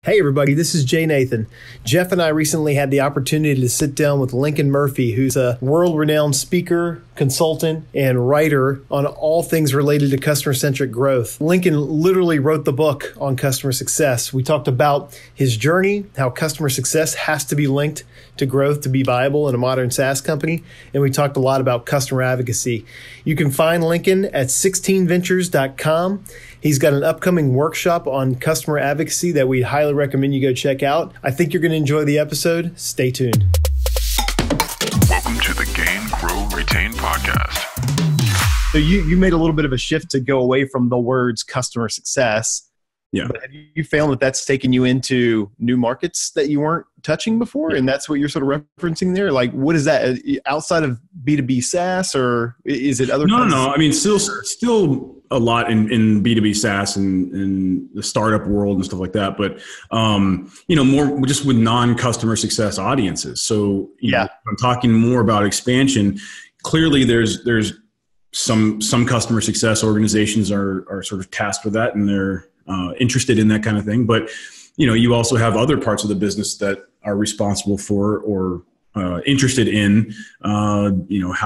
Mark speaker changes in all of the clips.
Speaker 1: Hey everybody, this is Jay Nathan. Jeff and I recently had the opportunity to sit down with Lincoln Murphy, who's a world-renowned speaker, consultant, and writer on all things related to customer-centric growth. Lincoln literally wrote the book on customer success. We talked about his journey, how customer success has to be linked to growth to be viable in a modern SaaS company, and we talked a lot about customer advocacy. You can find Lincoln at 16ventures.com. He's got an upcoming workshop on customer advocacy that we highly recommend you go check out. I think you're going to enjoy the episode. Stay tuned.
Speaker 2: Welcome to the Gain, Grow, Retain podcast.
Speaker 1: So you made a little bit of a shift to go away from the words customer success.
Speaker 3: Yeah.
Speaker 1: But have you found that that's taken you into new markets that you weren't touching before? And that's what you're sort of referencing there? Like, what is that outside of B2B SaaS, or is it other?
Speaker 3: No. I mean, still a lot in B2B SaaS and in the startup world and stuff like that. But, more just with non-customer success audiences. So, I'm talking more about expansion. Clearly there's some customer success organizations are sort of tasked with that, and they're interested in that kind of thing. But, you also have other parts of the business that are responsible for or interested in, how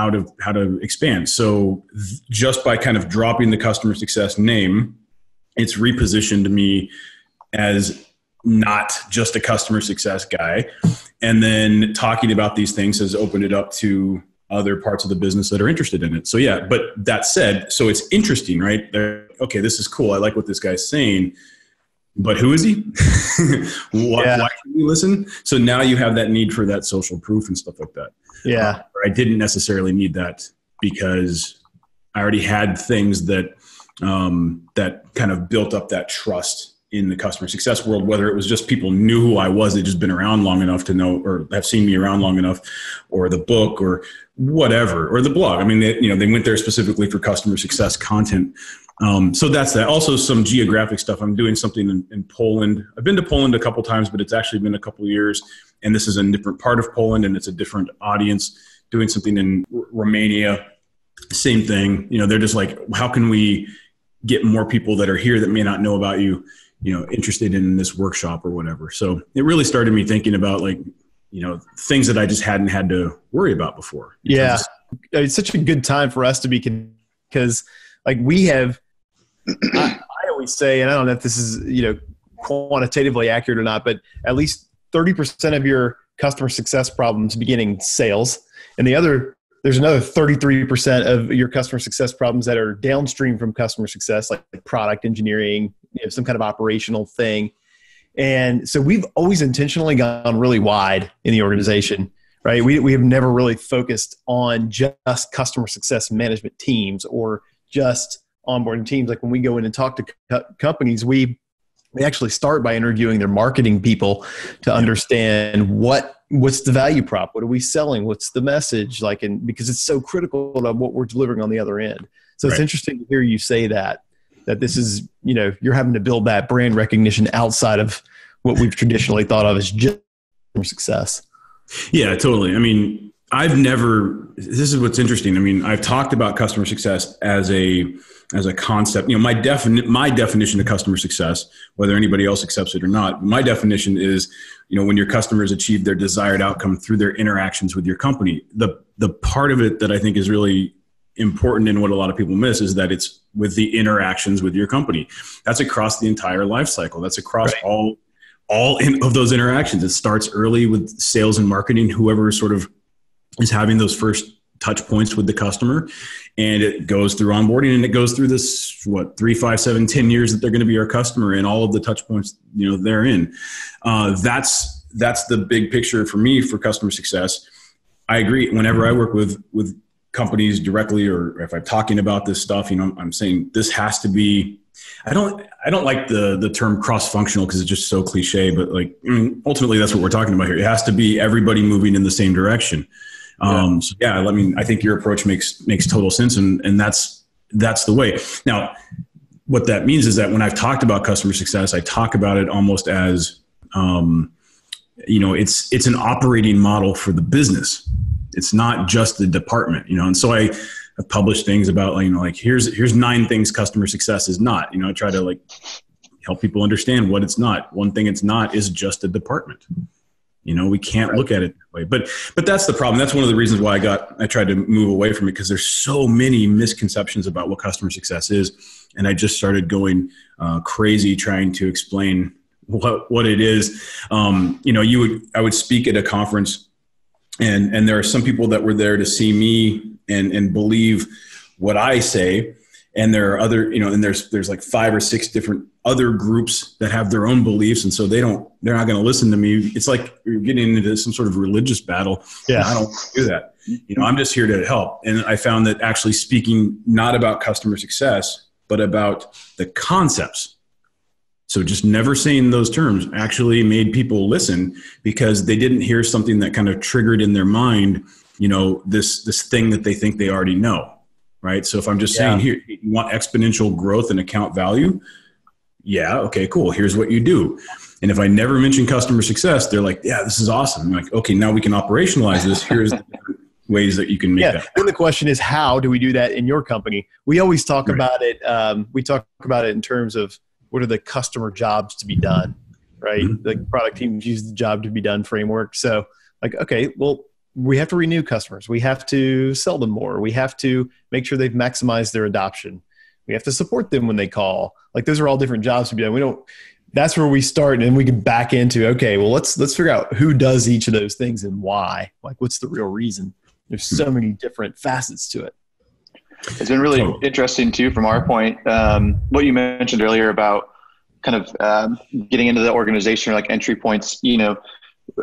Speaker 3: to expand. So just by kind of dropping the customer success name, it's repositioned me as not just a customer success guy. And then talking about these things has opened it up to other parts of the business that are interested in it. So yeah, but that said, so it's interesting, right? Okay, this is cool. I like what this guy's saying, but who is he? Why should we listen? So now you have that need for that social proof and stuff like that.
Speaker 1: Yeah.
Speaker 3: I didn't necessarily need that because I already had things that that kind of built up that trust in the customer success world, whether it was just people knew who I was, they'd just been around long enough to know, or have seen me around long enough, or the book or whatever, or the blog. I mean, they went there specifically for customer success content. So that's that. Also some geographic stuff. I'm doing something in Poland. I've been to Poland a couple times, but it's actually been a couple years. And this is a different part of Poland, and it's a different audience. Doing something in Romania, same thing. They're just like, how can we get more people that are here that may not know about you, interested in this workshop or whatever. So it really started me thinking about things that I just hadn't had to worry about before.
Speaker 1: Yeah. It's such a good time for us to be, because we have, I always say, and I don't know if this is, quantitatively accurate or not, but at least 30% of your customer success problems beginning sales, and there's another 33% of your customer success problems that are downstream from customer success, like product engineering, some kind of operational thing. And so we've always intentionally gone really wide in the organization, right? We have never really focused on just customer success management teams or just onboarding teams. Like when we go in and talk to companies, we actually start by interviewing their marketing people to understand what's the value prop, what are we selling, what's the message, because it's so critical to what we're delivering on the other end. So It's interesting to hear you say that this is, you're having to build that brand recognition outside of what we've traditionally thought of as just success.
Speaker 3: Yeah, totally. I mean, this is what's interesting. I mean, I've talked about customer success as a concept. My definition of customer success, whether anybody else accepts it or not, my definition is, when your customers achieve their desired outcome through their interactions with your company. The part of it that I think is really important and what a lot of people miss is that it's with the interactions with your company. That's across the entire life cycle. That's across all of those interactions. It starts early with sales and marketing, whoever sort of is having those first touch points with the customer, and it goes through onboarding, and it goes through this 3, 5, 7, 10 years that they're going to be our customer, and all of the touch points they're in. That's the big picture for me for customer success. I agree. Whenever I work with companies directly, or if I'm talking about this stuff, I'm saying this has to be. I don't like the term cross-functional because it's just so cliche, but ultimately that's what we're talking about here. It has to be everybody moving in the same direction. I think your approach makes total sense, and that's the way. Now, what that means is that when I've talked about customer success, I talk about it almost as, it's an operating model for the business. It's not just the department, and so I've published things about, here's 9 things customer success is not, I try to help people understand what it's not. One thing it's not is just a department. We can't look at it that way. But that's the problem. That's one of the reasons why I tried to move away from it, because there's so many misconceptions about what customer success is. And I just started going crazy trying to explain what it is. I would speak at a conference, and there are some people that were there to see me and believe what I say. And there are other, and there's like 5 or 6 different other groups that have their own beliefs. And so they're not going to listen to me. It's like you're getting into some sort of religious battle. Yeah. I don't do that. I'm just here to help. And I found that actually speaking not about customer success, but about the concepts. So just never saying those terms actually made people listen, because they didn't hear something that kind of triggered in their mind, this thing that they think they already know. Right. So if I'm just saying, here, you want exponential growth and account value. Yeah. Okay, cool. Here's what you do. And if I never mention customer success, they're like, yeah, this is awesome. I'm like, okay, now we can operationalize this. Here's the different ways that you can make that.
Speaker 1: And the question is, how do we do that in your company? We always talk about it. We talk about it in terms of what are the customer jobs to be done, right? Mm-hmm. The product teams use the job to be done framework. So like, okay, well, we have to renew customers. We have to sell them more. We have to make sure they've maximized their adoption. We have to support them when they call. Like those are all different jobs to be done. That's where we start, and we can back into, okay, well, let's figure out who does each of those things and why. Like, what's the real reason? There's so many different facets to it.
Speaker 4: It's been really interesting too, from our point, what you mentioned earlier about kind of getting into the organization, or like entry points.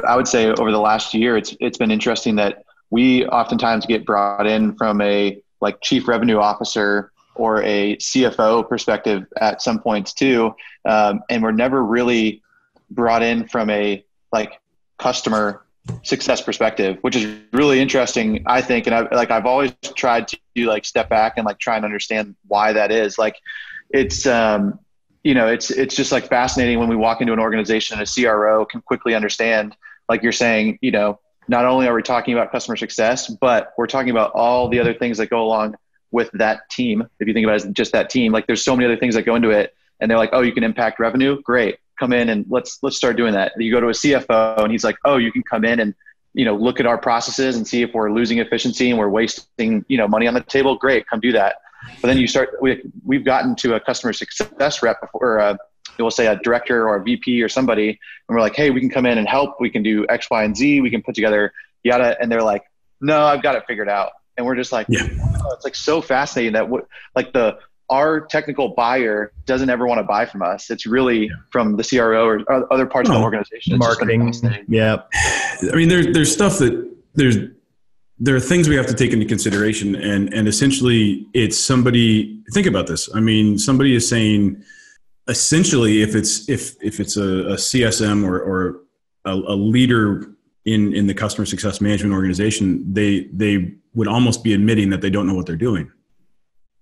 Speaker 4: I would say over the last year, it's been interesting that we oftentimes get brought in from a like chief revenue officer or a CFO perspective at some points too. And we're never really brought in from a like customer success perspective, which is really interesting, I think. And I've always tried to like step back and like try and understand why that is. Like it's just like fascinating when we walk into an organization and a CRO can quickly understand, like you're saying, not only are we talking about customer success, but we're talking about all the other things that go along with that team. If you think about it as just that team, like there's so many other things that go into it, and they're like, oh, you can impact revenue. Great. Come in and let's start doing that. You go to a CFO and he's like, oh, you can come in and, look at our processes and see if we're losing efficiency and we're wasting, money on the table. Great. Come do that. But then we've gotten to a customer success rep, or we'll say a director or a VP or somebody, and we're like, hey, we can come in and help. We can do X, Y, and Z. We can put together yada. And they're like, no, I've got it figured out. And we're just like, oh, it's like so fascinating that our technical buyer doesn't ever want to buy from us. It's really from the CRO or other parts of the organization. It's
Speaker 1: marketing. Yeah.
Speaker 3: I mean, there's stuff that there are things we have to take into consideration, and essentially it's somebody, think about this. I mean, somebody is saying essentially if it's a CSM or a leader in the customer success management organization, they would almost be admitting that they don't know what they're doing.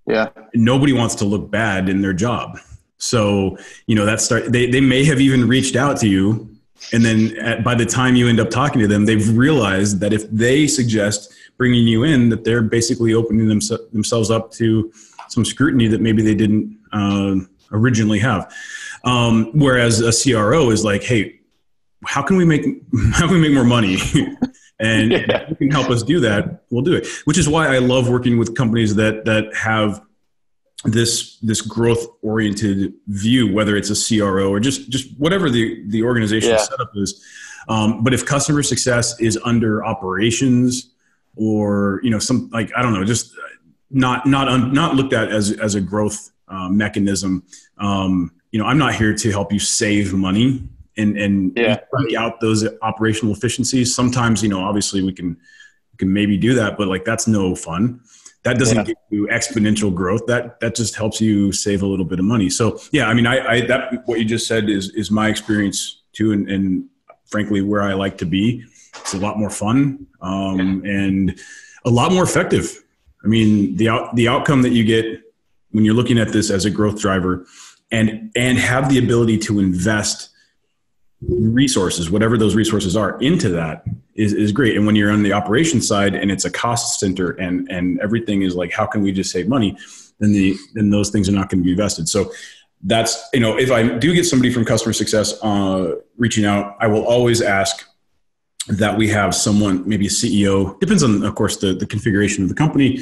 Speaker 4: Yeah.
Speaker 3: Nobody wants to look bad in their job. So, they may have even reached out to you, and then by the time you end up talking to them, they've realized that if they suggest bringing you in, that they're basically opening themselves up to some scrutiny that maybe they didn't originally have. Whereas a CRO is like, hey, how can we make more money? And if you can help us do that, we'll do it. Which is why I love working with companies that have this growth oriented view, whether it's a CRO or just whatever the organization setup is. But if customer success is under operations, or some, like, I don't know, just not looked at as a growth mechanism. I'm not here to help you save money and bring out those operational efficiencies. Sometimes, obviously we can maybe do that, but like that's no fun. That doesn't give you exponential growth. That just helps you save a little bit of money. So I mean, that what you just said is my experience too, and frankly where I like to be. It's a lot more fun and a lot more effective. I mean, the outcome that you get when you're looking at this as a growth driver and have the ability to invest resources, whatever those resources are, into that is great. And when you're on the operations side and it's a cost center and everything is like, how can we just save money? Then those things are not going to be invested. So that's, if I do get somebody from customer success reaching out, I will always ask that we have someone, maybe a CEO, depends on, of course, the configuration of the company,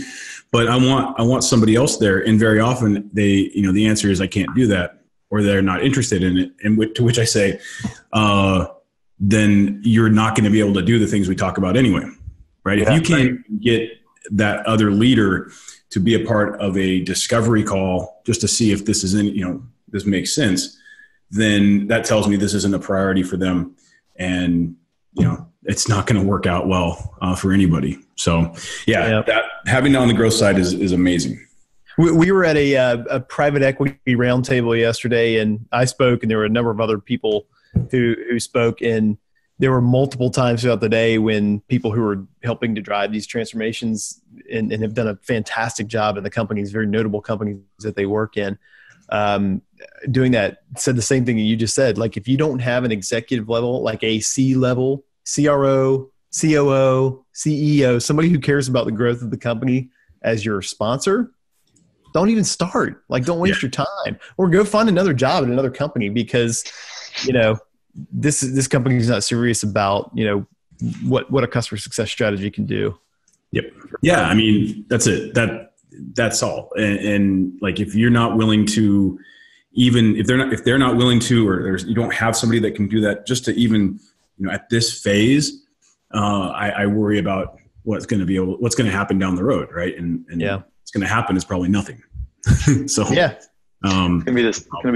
Speaker 3: but I want somebody else there. And very often the answer is I can't do that, or they're not interested in it. And to which I say, then you're not going to be able to do the things we talk about anyway, right? If you can't get that other leader to be a part of a discovery call just to see if this is this makes sense, then that tells me this isn't a priority for them. And, it's not going to work out well for anybody. So that having it on the growth side is amazing.
Speaker 1: We were at a private equity roundtable yesterday, and I spoke, and there were a number of other people who spoke, and there were multiple times throughout the day when people who were helping to drive these transformations and have done a fantastic job in the companies, very notable companies that they work in, doing that, said the same thing that you just said. Like, if you don't have an executive level, like a C level, CRO, COO, CEO, somebody who cares about the growth of the company as your sponsor, don't even start. Like, don't waste your time, or go find another job at another company, because, this company is not serious about, what a customer success strategy can do.
Speaker 3: Yep. Yeah. I mean, that's it. That's all. And like, if you're not willing to, even if they're not willing to, or you don't have somebody that can do that, just to even, at this phase, I worry about what's going to happen down the road. Right. And what's going to happen is probably nothing. So
Speaker 4: it's going to be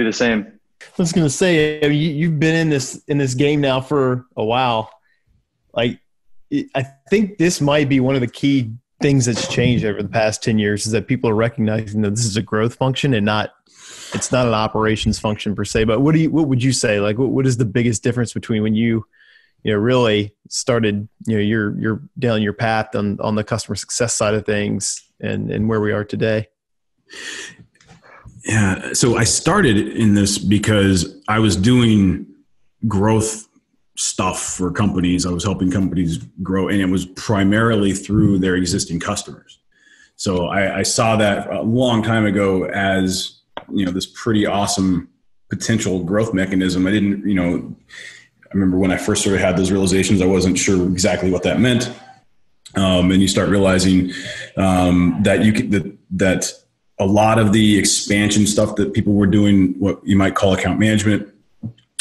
Speaker 4: the same.
Speaker 1: I was going to say, you've been in this game now for a while. Like, I think this might be one of the key things that's changed over the past 10 years, is that people are recognizing that this is a growth function and it's not an operations function per se. But what would you say? Like, what is the biggest difference between when you really started, you're down your path on the customer success side of things and where we are today?
Speaker 3: Yeah. So I started in this because I was doing growth stuff for companies. I was helping companies grow, and it was primarily through their existing customers. So I saw that a long time ago as, this pretty awesome potential growth mechanism. I didn't, I remember when I first sort of had those realizations, I wasn't sure exactly what that meant. And you start realizing that a lot of the expansion stuff that people were doing, what you might call account management,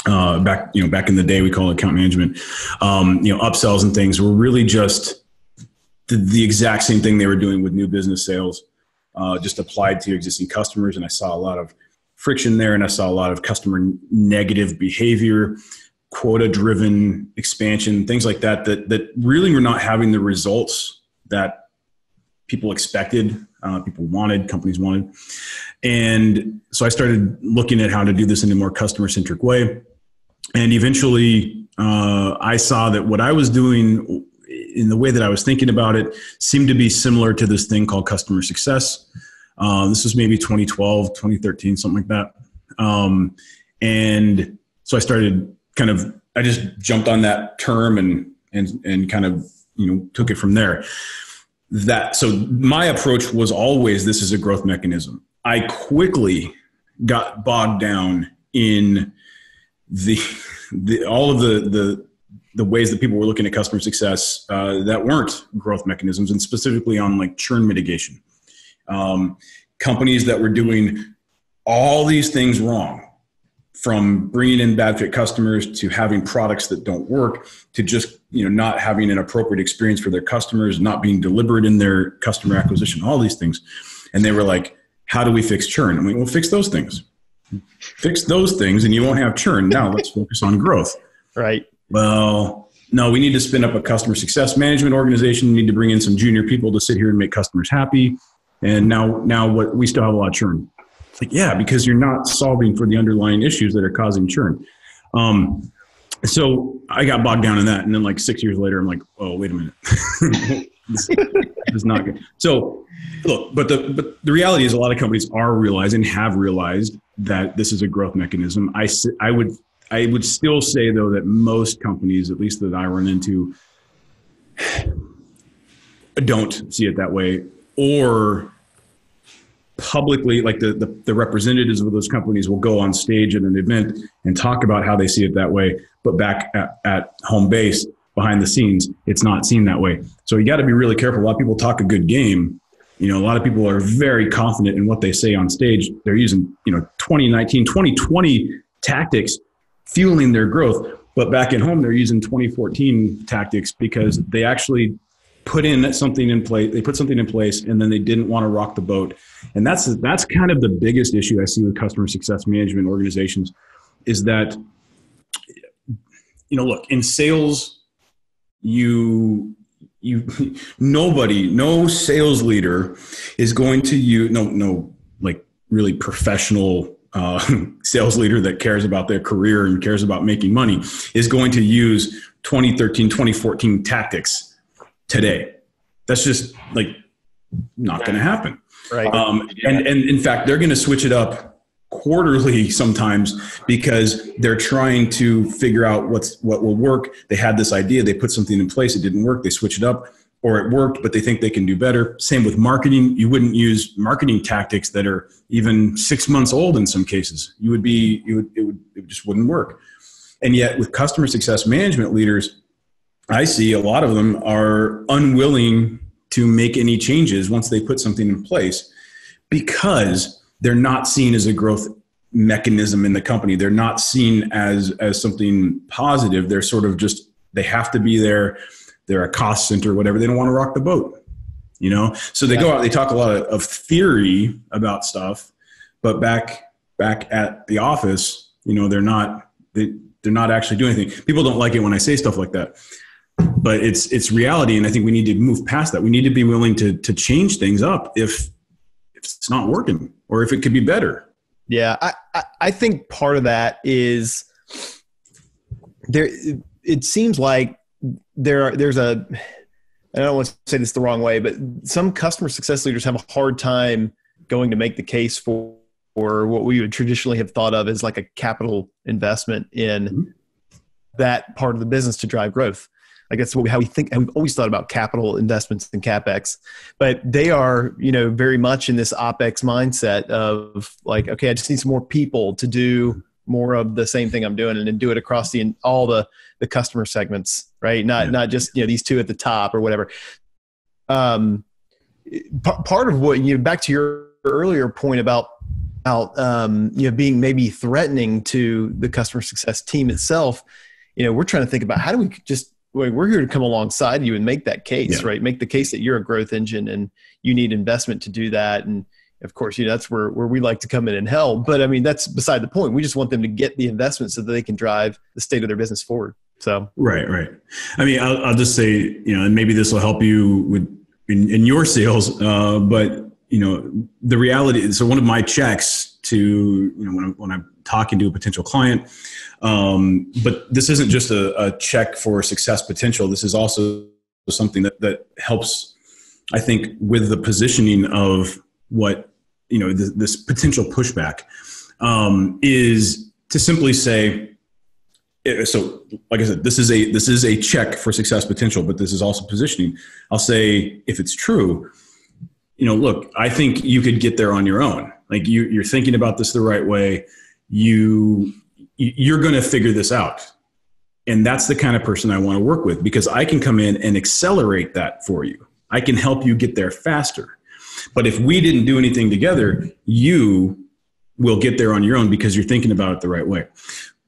Speaker 3: back in the day, we call it account management, upsells and things, were really just the exact same thing they were doing with new business sales, just applied to existing customers. And I saw a lot of friction there, and I saw a lot of customer negative behavior, quota-driven expansion, things like that really were not having the results that people expected, people wanted, companies wanted. And so I started looking at how to do this in a more customer-centric way. And eventually I saw that what I was doing in the way that I was thinking about it seemed to be similar to this thing called customer success. This was maybe 2012, 2013, something like that. And so I started I just jumped on that term and kind of, took it from there. So my approach was always, this is a growth mechanism. I quickly got bogged down in all of the ways that people were looking at customer success that weren't growth mechanisms, and specifically on like churn mitigation. Companies that were doing all these things wrong, from bringing in bad fit customers to having products that don't work, to just, not having an appropriate experience for their customers, not being deliberate in their customer acquisition, all these things. And they were like, how do we fix churn? I mean, well, fix those things. Fix those things and you won't have churn. Now let's focus on growth.
Speaker 1: Right.
Speaker 3: Well, no, we need to spin up a customer success management organization. We need to bring in some junior people to sit here and make customers happy. And now we still have a lot of churn. It's like, yeah, because you're not solving for the underlying issues that are causing churn. So I got bogged down in that. And then like 6 years later, I'm like, oh, wait a minute. This is not good. So look, but the reality is a lot of companies are realizing, have realized that this is a growth mechanism. I would still say though that most companies, at least that I run into, don't see it that way, or publicly, like the representatives of those companies will go on stage at an event and talk about how they see it that way, but back at home base, behind the scenes, it's not seen that way. So you got to be really careful. A lot of people talk a good game. A lot of people are very confident in what they say on stage. They're using, 2019, 2020 tactics fueling their growth. But back at home, they're using 2014 tactics because they actually put something in place. They put something in place and then they didn't want to rock the boat. And that's kind of the biggest issue I see with customer success management organizations is that, look, in sales, no sales leader is going to use, like really professional sales leader that cares about their career and cares about making money is going to use 2013, 2014 tactics today. That's just like not going to happen.
Speaker 1: Right.
Speaker 3: And in fact, they're going to switch it up quarterly sometimes because they're trying to figure out what will work. They had this idea, they put something in place, it didn't work, they switch it up, or it worked, but they think they can do better. Same with marketing. You wouldn't use marketing tactics that are even 6 months old in some cases. It just wouldn't work. And yet with customer success management leaders, I see a lot of them are unwilling to make any changes once they put something in place because they're not seen as a growth mechanism in the company. They're not seen as something positive. They're sort of just, they have to be there. They're a cost center, whatever. They don't want to rock the boat, So they go out, they talk a lot of theory about stuff, but back at the office, they're not actually doing anything. People don't like it when I say stuff like that, but it's reality. And I think we need to move past that. We need to be willing to change things up if it's not working or if it could be better.
Speaker 1: Yeah. I think part of that is it seems like there's I don't want to say this the wrong way, but some customer success leaders have a hard time going to make the case for what we would traditionally have thought of as like a capital investment in that part of the business to drive growth. Like that's how we think, and we've always thought about capital investments and CapEx, but they are, very much in this OpEx mindset of like, okay, I just need some more people to do more of the same thing I'm doing and then do it across all the customer segments, right? Not just, these two at the top or whatever. Part of what, back to your earlier point about being maybe threatening to the customer success team itself, we're trying to think about how do we we're here to come alongside you and make that case, right? Make the case that you're a growth engine and you need investment to do that. And of course, that's where we like to come in and help. But I mean, that's beside the point. We just want them to get the investment so that they can drive the state of their business forward. So
Speaker 3: right. I mean, I'll just say, and maybe this will help you in your sales, but the reality. So one of my checks to when I'm talking to a potential client. But this isn't just a check for success potential. This is also something that helps, I think, with the positioning of what, this potential pushback is to simply say, so like I said, this is a check for success potential, but this is also positioning. I'll say, if it's true, look, I think you could get there on your own. Like you're thinking about this the right way. You're going to figure this out. And that's the kind of person I want to work with because I can come in and accelerate that for you. I can help you get there faster. But if we didn't do anything together, you will get there on your own because you're thinking about it the right way.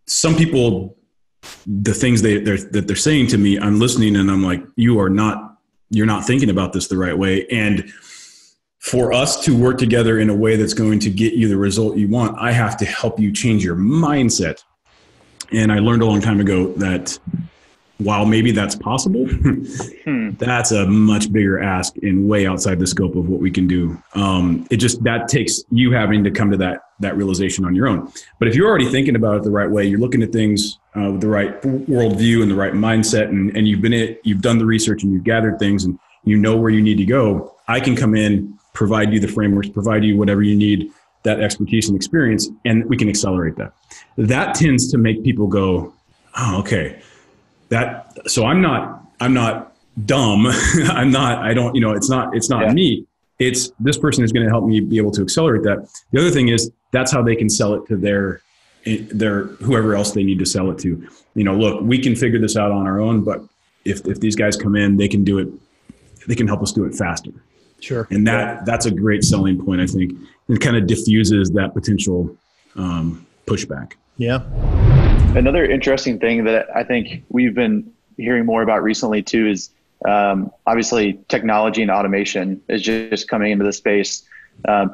Speaker 3: Some people, the things that they're saying to me, I'm listening and I'm like, you're not thinking about this the right way. And for us to work together in a way that's going to get you the result you want, I have to help you change your mindset. And I learned a long time ago that while maybe that's possible, that's a much bigger ask and way outside the scope of what we can do. That takes you having to come to that realization on your own. But if you're already thinking about it the right way, you're looking at things with the right worldview and the right mindset, and you've done the research and you've gathered things and you know where you need to go, I can come in, provide you the frameworks, provide you whatever you need, that expertise and experience, and we can accelerate that. That tends to make people go, oh, okay. So I'm not dumb. It's not me. It's this person is going to help me be able to accelerate that. The other thing is that's how they can sell it to their whoever else they need to sell it to. Look, we can figure this out on our own, but if these guys come in, they can do it. They can help us do it faster.
Speaker 1: Sure.
Speaker 3: And that's a great selling point, I think. It kind of diffuses that potential pushback.
Speaker 1: Yeah.
Speaker 4: Another interesting thing that I think we've been hearing more about recently too is obviously technology and automation is just coming into the space.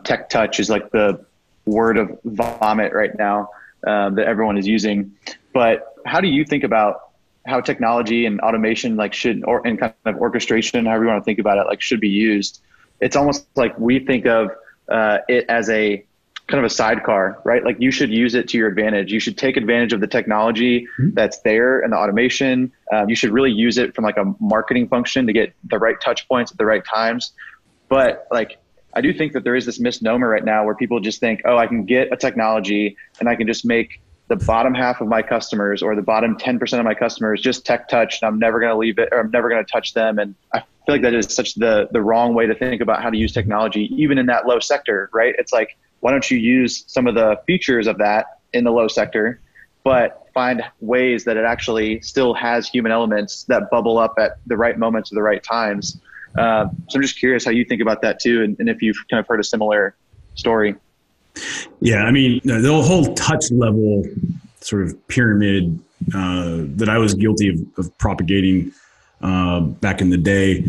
Speaker 4: Tech touch is like the word of vomit right now that everyone is using. But how do you think about how technology and automation and kind of orchestration, however you want to think about it, should be used? It's almost like we think of it as a kind of a sidecar, right? Like you should use it to your advantage. You should take advantage of the technology that's there and the automation. You should really use it from like a marketing function to get the right touch points at the right times. But I do think that there is this misnomer right now where people just think, oh, I can get a technology and I can just make the bottom half of my customers or the bottom 10% of my customers just tech touch, and I'm never going to leave it, or I'm never going to touch them. And I feel like that is such the wrong way to think about how to use technology, even in that low sector, right? It's like, why don't you use some of the features of that in the low sector, but find ways that it actually still has human elements that bubble up at the right moments at the right times. So I'm just curious how you think about that too, and if you've kind of heard a similar story.
Speaker 3: Yeah, I mean, the whole touch level sort of pyramid that I was guilty of propagating back in the day.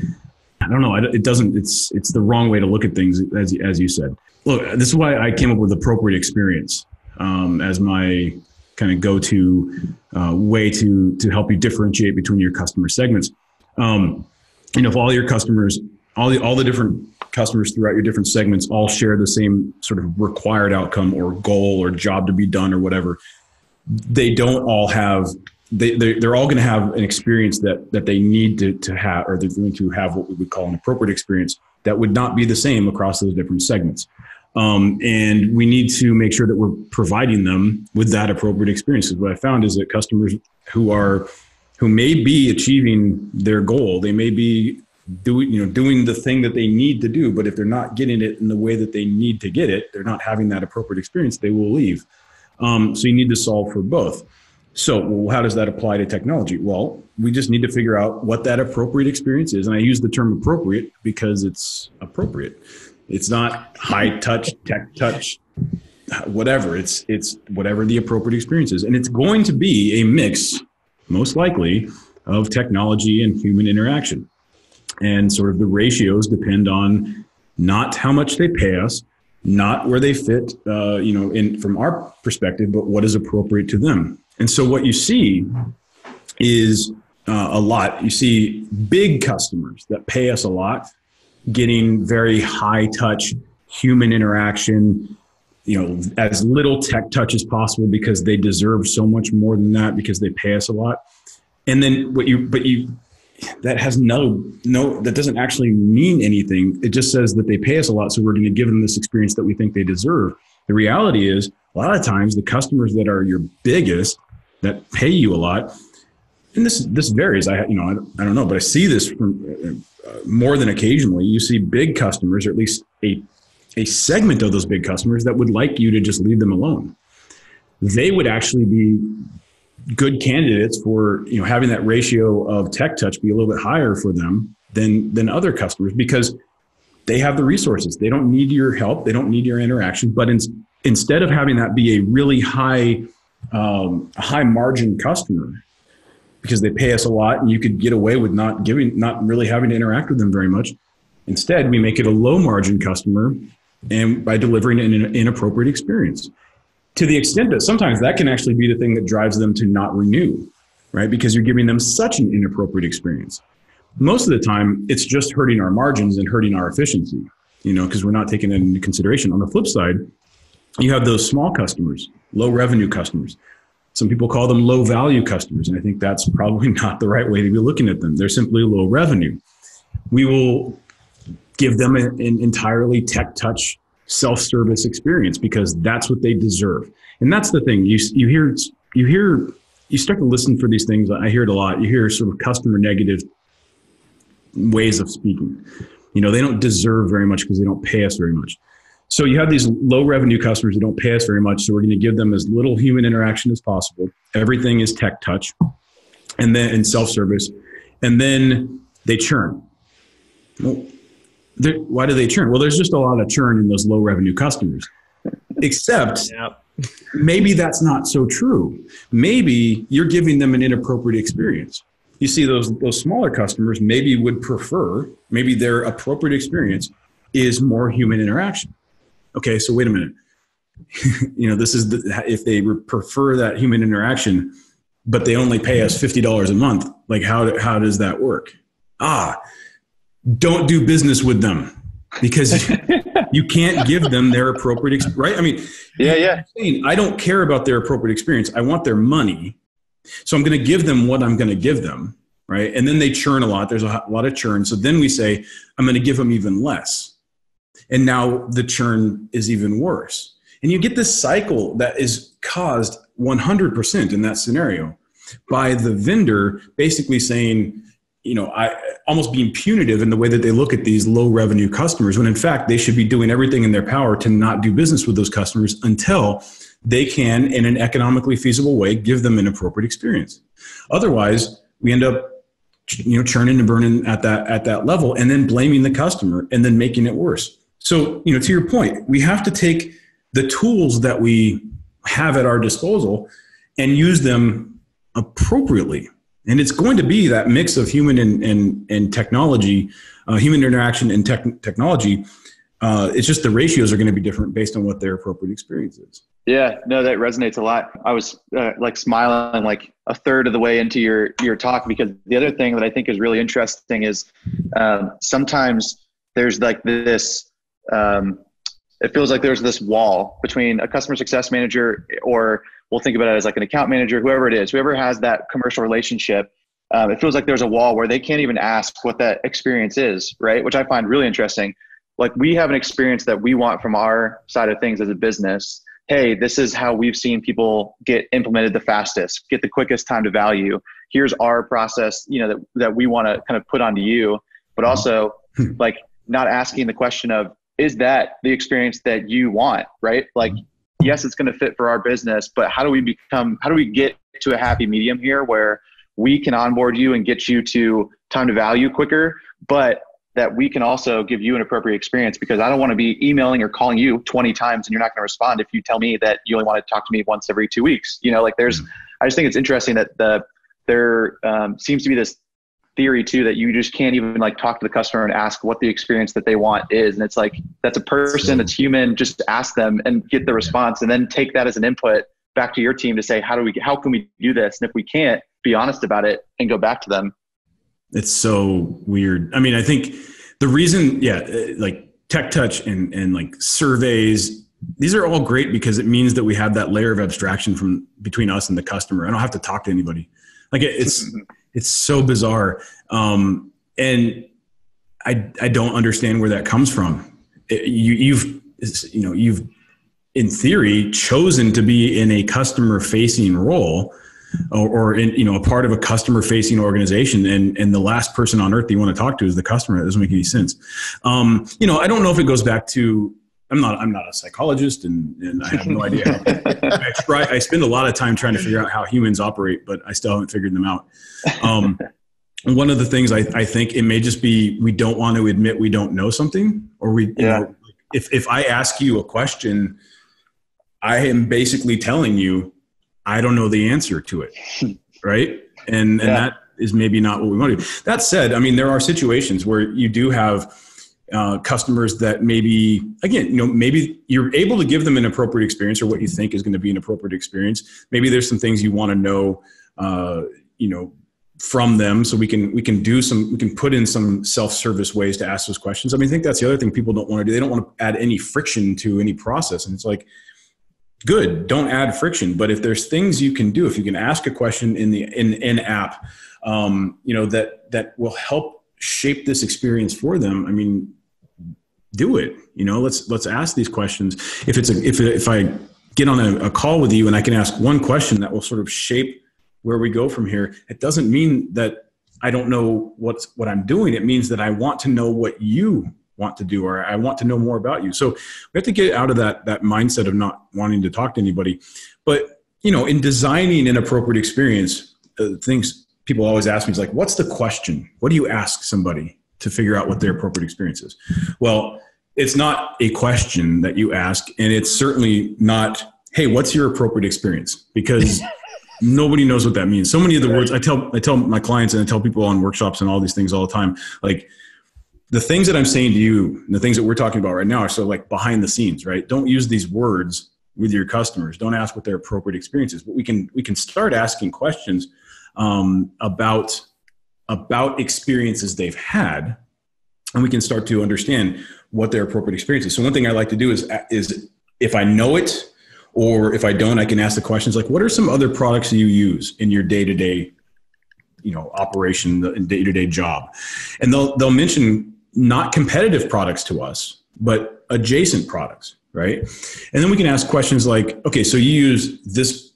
Speaker 3: I don't know. It doesn't. It's the wrong way to look at things, as you said. Look, this is why I came up with appropriate experience as my kind of go-to way to help you differentiate between your customer segments. If all your customers, all the different customers throughout your different segments all share the same sort of required outcome or goal or job to be done or whatever, they don't all have. They're all going to have an experience that they need to have, or they're going to have what we would call an appropriate experience that would not be the same across those different segments. And we need to make sure that we're providing them with that appropriate experience. What I found is that customers who may be achieving their goal, they may be doing the thing that they need to do, but if they're not getting it in the way that they need to get it, they're not having that appropriate experience, they will leave. So you need to solve for both. So how does that apply to technology? Well, we just need to figure out what that appropriate experience is. And I use the term appropriate because it's appropriate. It's not high touch, tech touch, whatever. It's whatever the appropriate experience is. And it's going to be a mix, most likely, of technology and human interaction. And sort of the ratios depend on not how much they pay us, not where they fit, from our perspective, but what is appropriate to them. And so what you see is a lot. You see big customers that pay us a lot, getting very high touch human interaction, as little tech touch as possible because they deserve so much more than that because they pay us a lot. And then that has that doesn't actually mean anything. It just says that they pay us a lot, so we're going to give them this experience that we think they deserve. The reality is a lot of times the customers that are your biggest, that pay you a lot, and this varies. I don't know, but I see this from more than occasionally. You see big customers, or at least a segment of those big customers that would like you to just leave them alone. They would actually be good candidates for having that ratio of tech touch be a little bit higher for them than other customers because they have the resources. They don't need your help. They don't need your interaction. But instead of having that be a really high margin customer because they pay us a lot and you could get away with not really having to interact with them very much. Instead, we make it a low margin customer and by delivering an inappropriate experience. To the extent that sometimes that can actually be the thing that drives them to not renew, right? Because you're giving them such an inappropriate experience. Most of the time, it's just hurting our margins and hurting our efficiency, because we're not taking that into consideration. On the flip side, you have those small customers, low revenue customers. Some people call them low value customers, and I think that's probably not the right way to be looking at them. They're simply low revenue. We will give them an entirely tech touch self-service experience because that's what they deserve. And that's the thing. You start to listen for these things. I hear it a lot. You hear sort of customer negative ways of speaking. They don't deserve very much because they don't pay us very much. So you have these low revenue customers that don't pay us very much. So we're going to give them as little human interaction as possible. Everything is tech touch and then in self-service. And then they churn. Well, why do they churn? Well, there's just a lot of churn in those low revenue customers. Except maybe that's not so true. Maybe you're giving them an inappropriate experience. You see, those smaller customers maybe would prefer, maybe their appropriate experience is more human interaction. Okay, so wait a minute. This is if they prefer that human interaction, but they only pay us $50 a month. Like how does that work? Don't do business with them because you can't give them their appropriate right? I mean, I don't care about their appropriate experience. I want their money. So I'm going to give them what I'm going to give them, right? And then they churn a lot. There's a lot of churn. So then we say, I'm going to give them even less. And now the churn is even worse. And you get this cycle that is caused 100% in that scenario by the vendor basically saying, I almost being punitive in the way that they look at these low revenue customers, when in fact they should be doing everything in their power to not do business with those customers until they can, in an economically feasible way, give them an appropriate experience. Otherwise, we end up, churning and burning at that level, and then blaming the customer and then making it worse. So, to your point, we have to take the tools that we have at our disposal and use them appropriately. And it's going to be that mix of human and technology, human interaction and technology. It's just the ratios are going to be different based on what their appropriate experience is.
Speaker 4: Yeah, no, that resonates a lot. I was smiling like a third of the way into your talk, because the other thing that I think is really interesting is sometimes there's like this, it feels like there's this wall between a customer success manager, or we'll think about it as like an account manager, whoever it is, whoever has that commercial relationship. It feels like there's a wall where they can't even ask what that experience is, right? Which I find really interesting. Like, we have an experience that we want from our side of things as a business. Hey, this is how we've seen people get implemented the fastest, get the quickest time to value. Here's our process, that we want to kind of put onto you, but also like not asking the question of, is that the experience that you want, right? Like, yes, it's going to fit for our business, but how do we get to a happy medium here where we can onboard you and get you to time to value quicker, but that we can also give you an appropriate experience? Because I don't want to be emailing or calling you 20 times and you're not going to respond if you tell me that you only want to talk to me once every 2 weeks. I just think it's interesting that there seems to be this theory too, that you just can't even like talk to the customer and ask what the experience that they want is. And it's like, that's a person, that's human. Just ask them and get the response, and then take that as an input back to your team to say, how can we do this? And if we can't, be honest about it and go back to them.
Speaker 3: It's so weird. I mean, I think the reason, like tech touch and like surveys, these are all great because it means that we have that layer of abstraction from between us and the customer. I don't have to talk to anybody. Like it's so bizarre. And I don't understand where that comes from. You've in theory chosen to be in a customer facing role, or in, a part of a customer facing organization. And the last person on earth that you want to talk to is the customer. That doesn't make any sense. I don't know if it goes back to, I'm not a psychologist and I have no idea. I spend a lot of time trying to figure out how humans operate, but I still haven't figured them out. One of the things I think it may just be, we don't want to admit we don't know something, or if I ask you a question, I am basically telling you, I don't know the answer to it. Right. And that is maybe not what we want to do. That said, I mean, there are situations where you do have customers that maybe, again, maybe you're able to give them an appropriate experience, or what you think is going to be an appropriate experience. Maybe there's some things you want to know, from them. So we can put in some self-service ways to ask those questions. I mean, I think that's the other thing people don't want to do. They don't want to add any friction to any process. And it's like, good, don't add friction. But if there's things you can do, if you can ask a question in app, that will help shape this experience for them. I mean, do it. Let's ask these questions. If I get on a call with you and I can ask one question that will sort of shape where we go from here, it doesn't mean that I don't know what I'm doing. It means that I want to know what you want to do, or I want to know more about you. So we have to get out of that mindset of not wanting to talk to anybody. But, in designing an appropriate experience, things people always ask me is like, what's the question? What do you ask somebody to figure out what their appropriate experience is? Well, it's not a question that you ask, and it's certainly not, hey, what's your appropriate experience? Because nobody knows what that means. So many of the words I tell my clients, and I tell people on workshops and all these things all the time, like the things that I'm saying to you, and the things that we're talking about right now are so like behind the scenes, right? Don't use these words with your customers. Don't ask what their appropriate experience is, but we can start asking questions about experiences they've had, and we can start to understand what their appropriate experience is. So one thing I like to do is if I know it, or if I don't, I can ask the questions like, what are some other products you use in your day-to-day, operation and day-to-day job? And they'll mention not competitive products to us, but adjacent products, right? And then we can ask questions like, okay, so you use this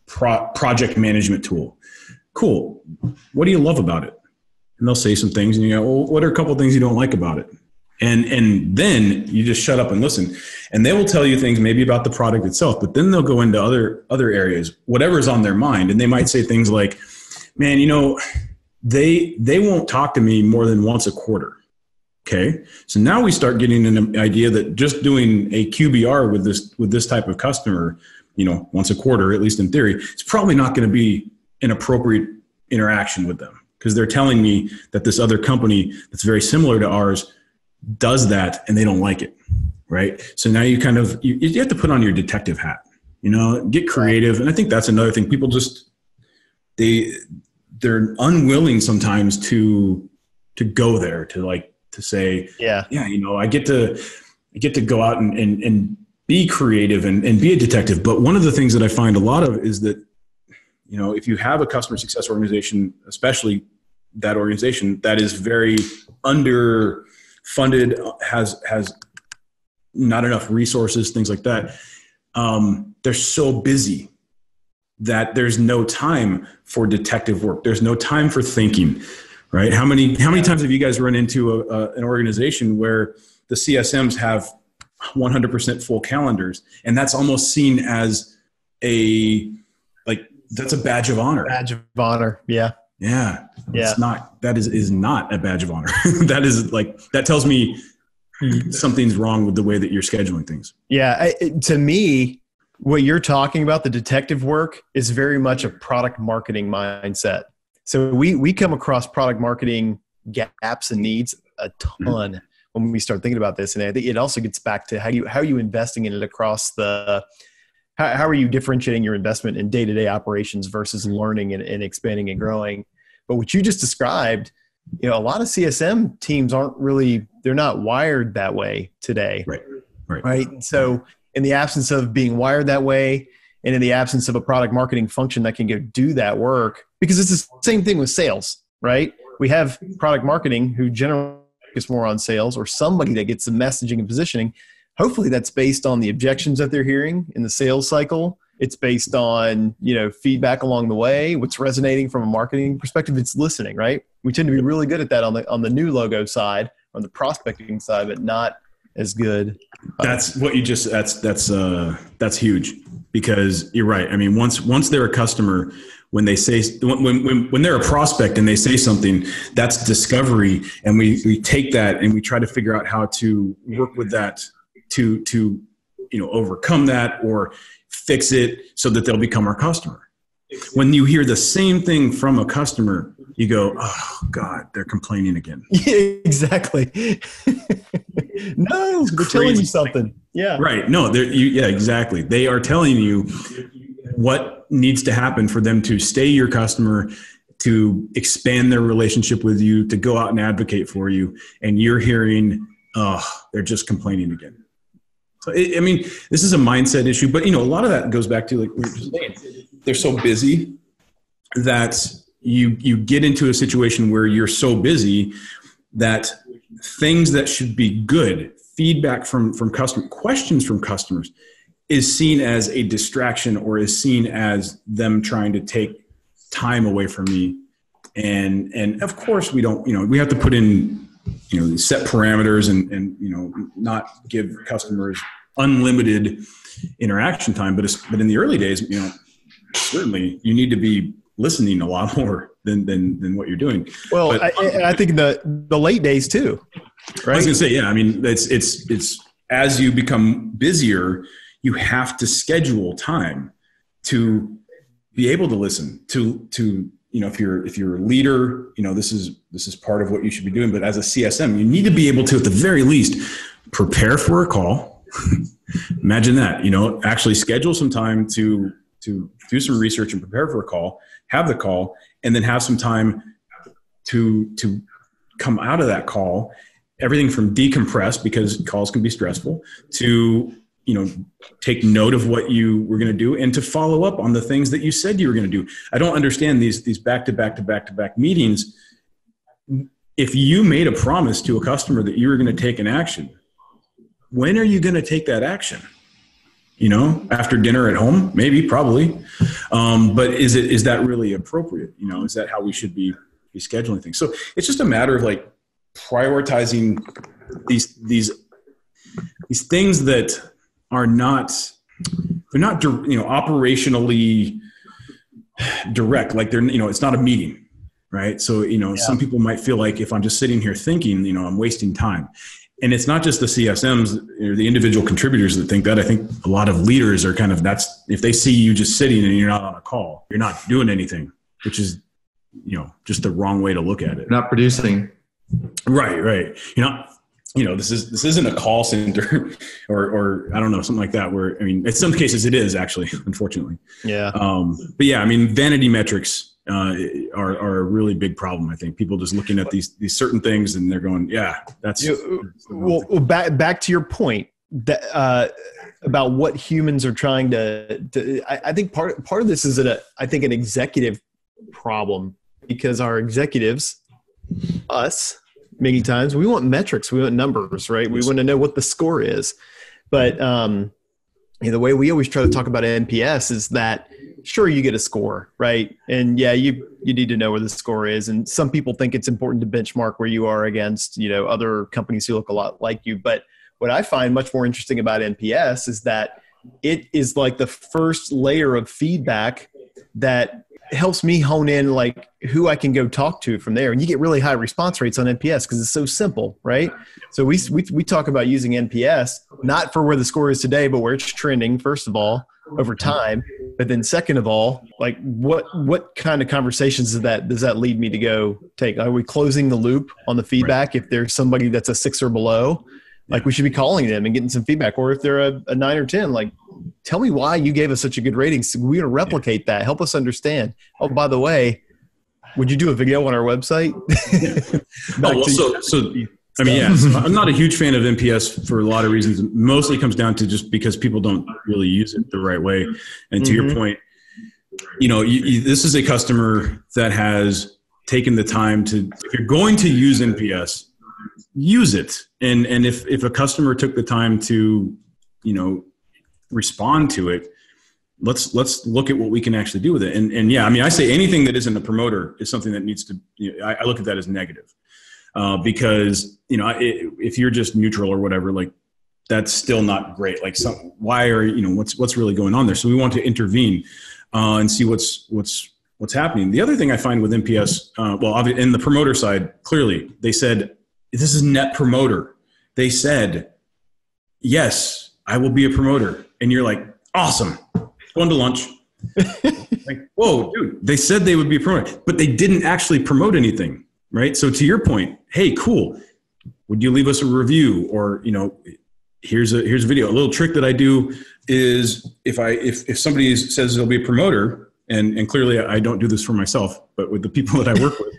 Speaker 3: project management tool. Cool. What do you love about it? And they'll say some things, and you go, well, what are a couple of things you don't like about it? And then you just shut up and listen, and they will tell you things maybe about the product itself, but then they'll go into other areas, whatever's on their mind. And they might say things like, man, they won't talk to me more than once a quarter. Okay. So now we start getting an idea that just doing a QBR with this type of customer, once a quarter, at least in theory, it's probably not going to be an appropriate interaction with them, because they're telling me that this other company that's very similar to ours does that and they don't like it, right? So now you kind of you have to put on your detective hat, get creative. And I think that's another thing. People just they're unwilling sometimes to go there, to say, I get to go out and be creative and be a detective. But one of the things that I find a lot of is that if you have a customer success organization, especially that organization that is very underfunded, has not enough resources, things like that, they're so busy that there's no time for detective work. There's no time for thinking, right? How many times have you guys run into an organization where the CSMs have 100% full calendars, and that's almost seen as that's a badge of honor.
Speaker 1: Badge of honor. Yeah.
Speaker 3: Yeah. It's not, that is not a badge of honor. That tells me something's wrong with the way that you're scheduling things.
Speaker 1: Yeah. To me, what you're talking about, the detective work, is very much a product marketing mindset. So we come across product marketing gaps and needs a ton when we start thinking about this. And I think it also gets back to how are you investing in it across how are you differentiating your investment in day-to-day operations versus learning and expanding and growing? But what you just described, a lot of CSM teams they're not wired that way today. Right. So in the absence of being wired that way, and in the absence of a product marketing function that can go do that work, because it's the same thing with sales, right? We have product marketing who generally focus more on sales, or somebody that gets the messaging and positioning. Hopefully that's based on the objections that they're hearing in the sales cycle. It's based on, feedback along the way, what's resonating from a marketing perspective. It's listening, right? We tend to be really good at that on the new logo side, on the prospecting side, but not as good.
Speaker 3: That's what you just, that's huge, because you're right. I mean, once they're a customer, when they say, when they're a prospect and they say something, that's discovery. And we take that and we try to figure out how to work with that to overcome that or fix it so that they'll become our customer. When you hear the same thing from a customer, you go, oh God, they're complaining again.
Speaker 1: Yeah, exactly. No, they're telling you something. Yeah.
Speaker 3: Right. No, exactly. They are telling you what needs to happen for them to stay your customer, to expand their relationship with you, to go out and advocate for you. And you're hearing, oh, they're just complaining again. So, this is a mindset issue, but, a lot of that goes back to, like we were just saying, they're so busy that you get into a situation where you're so busy that things that should be good, feedback from customers, questions from customers, is seen as a distraction, or is seen as them trying to take time away from me And of course we don't, we have to put in, set parameters and not give customers unlimited interaction time. But in the early days, certainly you need to be listening a lot more than what you're doing.
Speaker 1: Well, but I think the late days too, right?
Speaker 3: I was gonna say, yeah, I mean, it's as you become busier, you have to schedule time to be able to listen to, if you're a leader, this is part of what you should be doing. But as a CSM, you need to be able to, at the very least, prepare for a call. Imagine that, actually schedule some time to do some research and prepare for a call, have the call, and then have some time to come out of that call, everything from decompress, because calls can be stressful, to, take note of what you were going to do and to follow up on the things that you said you were going to do. I don't understand these back-to-back meetings. If you made a promise to a customer that you were going to take an action, when are you going to take that action? After dinner at home, maybe, probably. But is that really appropriate? Is that how we should be scheduling things? So it's just a matter of like prioritizing these things that are they're not operationally direct. Like it's not a meeting, right? So, some people might feel like if I'm just sitting here thinking, I'm wasting time. And it's not just the CSMs or the individual contributors that think that. I think a lot of leaders are if they see you just sitting and you're not on a call, you're not doing anything, which is, just the wrong way to look at it.
Speaker 5: Not producing.
Speaker 3: Right. This isn't a call center or I don't know, something like that where, in some cases it is actually, unfortunately.
Speaker 1: Yeah.
Speaker 3: But yeah, vanity metrics are a really big problem. I think people just looking at these certain things and they're going, yeah, that's.
Speaker 1: Well, back to your point that, about what humans are trying to I think part of this is I think an executive problem, because our executives, us, many times we want metrics, we want numbers, right? We want to know what the score is. But the way we always try to talk about NPS is that, sure, you get a score, right? And yeah, you need to know where the score is. And some people think it's important to benchmark where you are against, other companies who look a lot like you. But what I find much more interesting about NPS is that it is like the first layer of feedback that helps me hone in like who I can go talk to from there. And you get really high response rates on NPS because it's so simple, right? So we talk about using NPS, not for where the score is today, but where it's trending, first of all, over time. But then second of all, like what kind of conversations does that lead me to go take? Are we closing the loop on the feedback? Right. If there's somebody that's a 6 or below, like we should be calling them and getting some feedback. Or if they're a 9 or 10, like, tell me why you gave us such a good rating. So we're going to replicate that. Help us understand. Oh, by the way, would you do a video on our website?
Speaker 3: I'm not a huge fan of NPS for a lot of reasons. Mostly comes down to just because people don't really use it the right way. And to your point, this is a customer that has taken the time to, if you're going to use NPS, use it. And if a customer took the time to, respond to it, let's look at what we can actually do with it. And yeah, I say anything that isn't a promoter is something that needs to, I look at that as negative. Because, if you're just neutral or whatever, like that's still not great. Like why are, what's really going on there? So we want to intervene, and see what's happening. The other thing I find with NPS, in the promoter side, clearly they said, this is net promoter. They said, yes, I will be a promoter. And you're like, awesome, going to lunch. Like, whoa, dude, they said they would be a promoter, but they didn't actually promote anything. Right. So to your point, hey, cool. Would you leave us a review? Or, here's a video. A little trick that I do is if somebody says they'll be a promoter, and clearly I don't do this for myself, but with the people that I work with,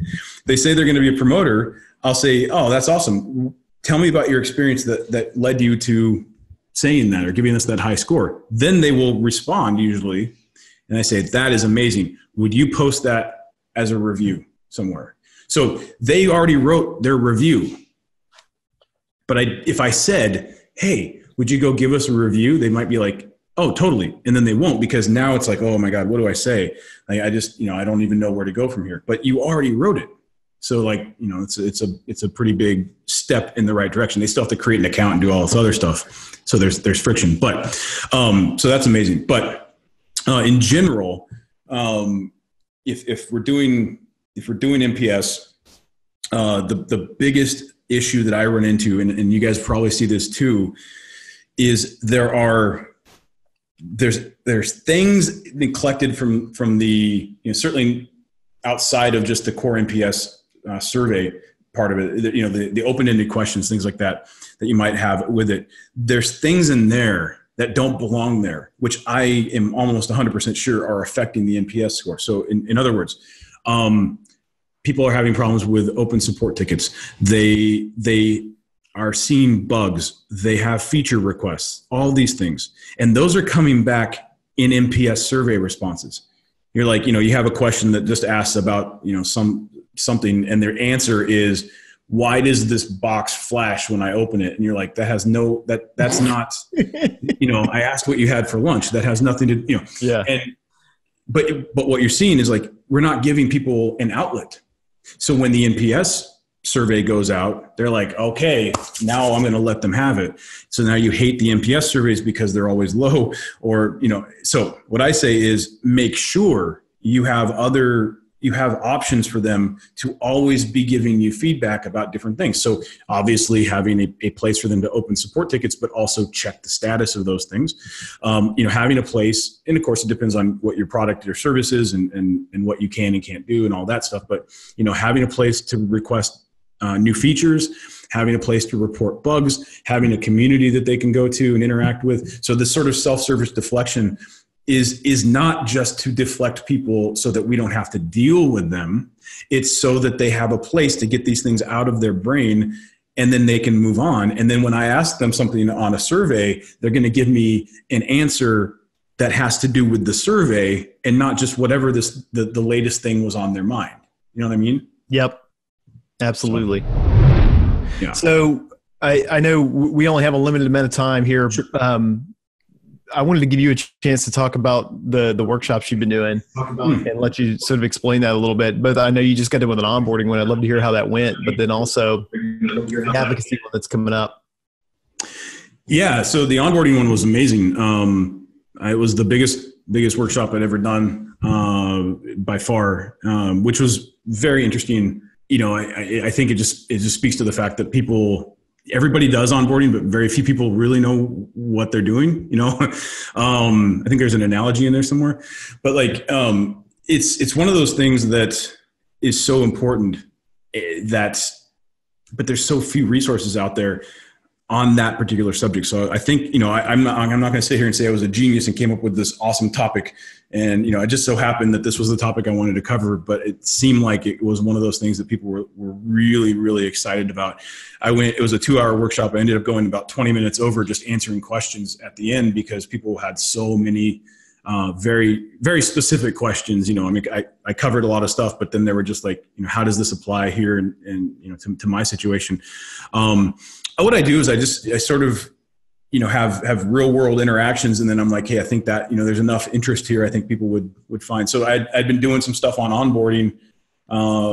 Speaker 3: they say they're going to be a promoter. I'll say, oh, that's awesome. Tell me about your experience that led you to saying that or giving us that high score. Then they will respond usually. And I say, that is amazing. Would you post that as a review somewhere? So they already wrote their review. But if I said, hey, would you go give us a review? They might be like, Oh, totally. And then they won't, because now it's like, oh my God, what do I say? Like, I just, I don't even know where to go from here, but you already wrote it. So like, it's a pretty big step in the right direction. They still have to create an account and do all this other stuff. So there's friction, but, so that's amazing. But, in general, if we're doing NPS, the biggest issue that I run into, and you guys probably see this too, is there's things neglected from the, certainly outside of just the core NPS survey part of it, the open-ended questions, things like that you might have with it. There's things in there that don't belong there, which I am almost 100% sure are affecting the NPS score. So in other words, people are having problems with open support tickets. They are seeing bugs. They have feature requests, all these things. And those are coming back in NPS survey responses. You're like, you have a question that just asks about, something, and their answer is, why does this box flash when I open it? And you're like, that's not, I asked what you had for lunch. That has nothing to,
Speaker 1: Yeah.
Speaker 3: But what you're seeing is like, we're not giving people an outlet. So when the NPS survey goes out, they're like, okay, now I'm going to let them have it. So now you hate the NPS surveys because they're always low, or, so what I say is make sure you have options for them to always be giving you feedback about different things. So obviously having a place for them to open support tickets, but also check the status of those things. Having a place, and of course it depends on what your product or service is and what you can and can't do and all that stuff. But, having a place to request new features, having a place to report bugs, having a community that they can go to and interact with. So this sort of self-service deflection is not just to deflect people so that we don't have to deal with them. It's so that they have a place to get these things out of their brain, and then they can move on. And then when I ask them something on a survey, they're going to give me an answer that has to do with the survey and not just whatever the latest thing was on their mind. You know what I mean?
Speaker 1: Yep. Absolutely.
Speaker 3: Yeah.
Speaker 1: So I know we only have a limited amount of time here.
Speaker 3: Sure.
Speaker 1: I wanted to give you a chance to talk about the workshops you've been doing and let you sort of explain that a little bit. But I know you just got done with an onboarding one. I'd love to hear how that went, but then also the advocacy one that's coming up.
Speaker 3: Yeah. So the onboarding one was amazing. It was the biggest workshop I'd ever done by far, which was very interesting. I think it just speaks to the fact that everybody does onboarding, but very few people really know what they're doing. I think there's an analogy in there somewhere, but like, it's one of those things that is so important but there's so few resources out there on that particular subject. So I think, I'm not going to sit here and say I was a genius and came up with this awesome topic. And, it just so happened that this was the topic I wanted to cover, but it seemed like it was one of those things that people were really, really excited about. It was a 2-hour workshop. I ended up going about 20 minutes over just answering questions at the end because people had so many very, very specific questions. I covered a lot of stuff, but then they were just like, how does this apply here? And to my situation. What I do is I sort of, have real world interactions. And then I'm like, hey, I think that, there's enough interest here. I think people would find. So I'd been doing some stuff on onboarding,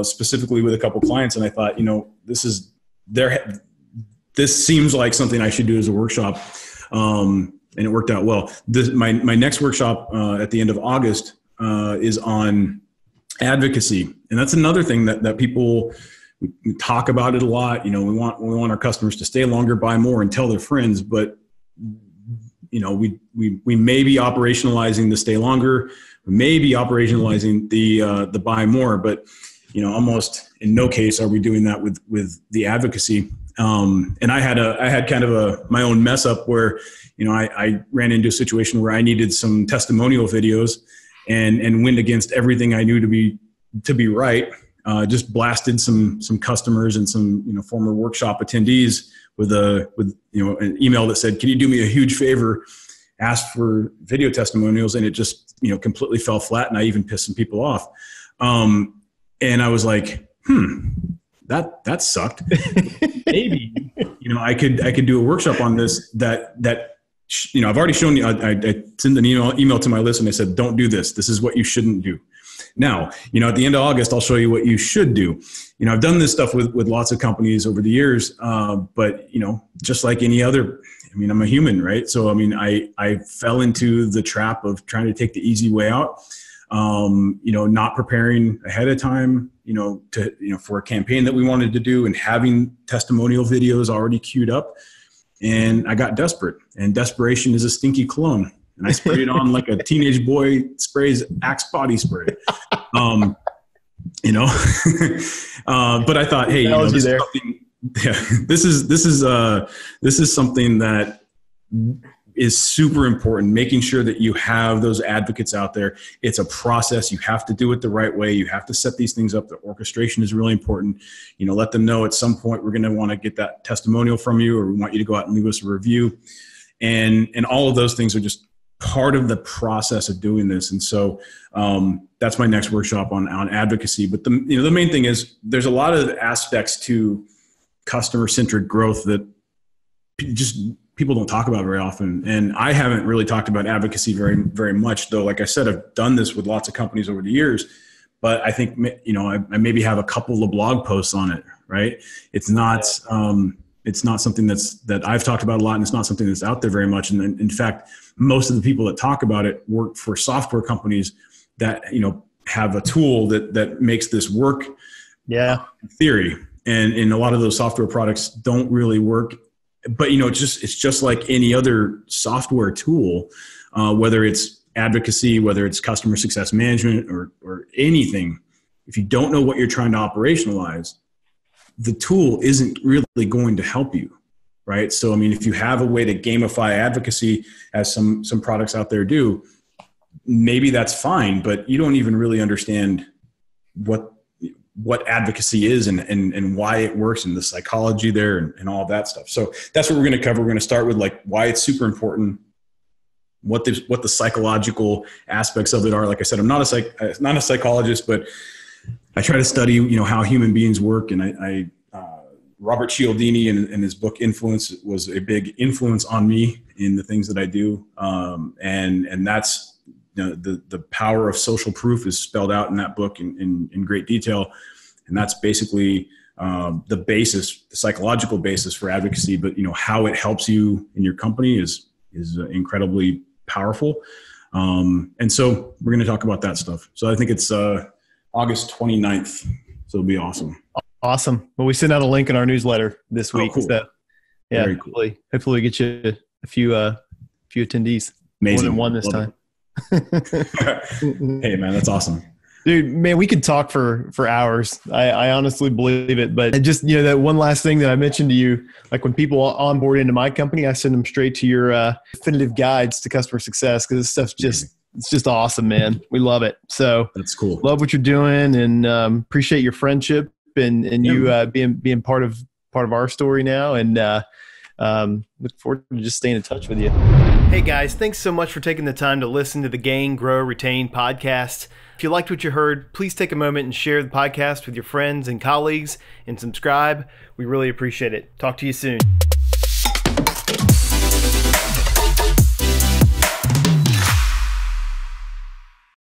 Speaker 3: specifically with a couple clients. And I thought, this seems like something I should do as a workshop. And it worked out well. My next workshop at the end of August is on advocacy. And that's another thing that people, we talk about it a lot. We want our customers to stay longer, buy more, and tell their friends. But we may be operationalizing the stay longer, we may be operationalizing the buy more, but almost in no case are we doing that with the advocacy. And I had kind of my own mess up where I ran into a situation where I needed some testimonial videos and went against everything I knew to be right. Just blasted some customers and some former workshop attendees with an email that said, "Can you do me a huge favor?" Asked for video testimonials, and it just completely fell flat, and I even pissed some people off. And I was like, that sucked. Maybe I could do a workshop on this that I've already shown you, I sent an email to my list and I said, don't do this. This is what you shouldn't do. Now, at the end of August, I'll show you what you should do. I've done this stuff with lots of companies over the years, but, just like any other, I'm a human, right? So, I fell into the trap of trying to take the easy way out, not preparing ahead of time, for a campaign that we wanted to do and having testimonial videos already queued up. And I got desperate, and desperation is a stinky cologne. And I sprayed it on like a teenage boy sprays Axe body spray. But I thought, hey, this is something that is super important, making sure that you have those advocates out there. It's a process. You have to do it the right way. You have to set these things up. The orchestration is really important. Let them know at some point we're going to want to get that testimonial from you, or we want you to go out and leave us a review. And all of those things are just part of the process of doing this. And so that's my next workshop on advocacy. But the main thing is there's a lot of aspects to customer-centric growth that just people don't talk about very often. And I haven't really talked about advocacy very, very much, though. Like I said, I've done this with lots of companies over the years, but I think, I maybe have a couple of blog posts on it, right? It's not something that I've talked about a lot, and it's not something that's out there very much. And in fact, most of the people that talk about it work for software companies that, have a tool that makes this work.
Speaker 1: Yeah.
Speaker 3: In theory. And a lot of those software products don't really work. But, it's just like any other software tool, whether it's advocacy, whether it's customer success management or anything. If you don't know what you're trying to operationalize, the tool isn't really going to help you, right? So, if you have a way to gamify advocacy, as some products out there do, maybe that's fine, but you don't even really understand what advocacy is and why it works, and the psychology there and all of that stuff. So that's what we're going to cover. We're going to start with like why it's super important, what the psychological aspects of it are. Like I said, I'm not a psychologist, but I try to study, how human beings work. And Robert Cialdini in his book Influence was a big influence on me in the things that I do. And that's, the power of social proof is spelled out in that book in great detail. And that's basically the psychological basis for advocacy. But, how it helps you in your company is incredibly powerful. And so we're going to talk about that stuff. So I think it's August 29th. So it'll be awesome.
Speaker 1: Awesome. Well, we sent out a link in our newsletter this week.
Speaker 3: Cool.
Speaker 1: So yeah,
Speaker 3: very cool.
Speaker 1: Hopefully we get you a few attendees.
Speaker 3: Amazing.
Speaker 1: More than one this time.
Speaker 3: Hey man, that's awesome.
Speaker 1: Dude, man, we could talk for hours. I honestly believe it. But just, that one last thing that I mentioned to you, like when people onboard into my company, I send them straight to your definitive guides to customer success, because this stuff's it's just awesome, man. We love it. So
Speaker 3: that's cool.
Speaker 1: Love what you're doing, and appreciate your friendship and you being part of our story now. And look forward to just staying in touch with you. Hey guys, thanks so much for taking the time to listen to the Gain, Grow, Retain podcast. If you liked what you heard, please take a moment and share the podcast with your friends and colleagues and subscribe. We really appreciate it. Talk to you soon.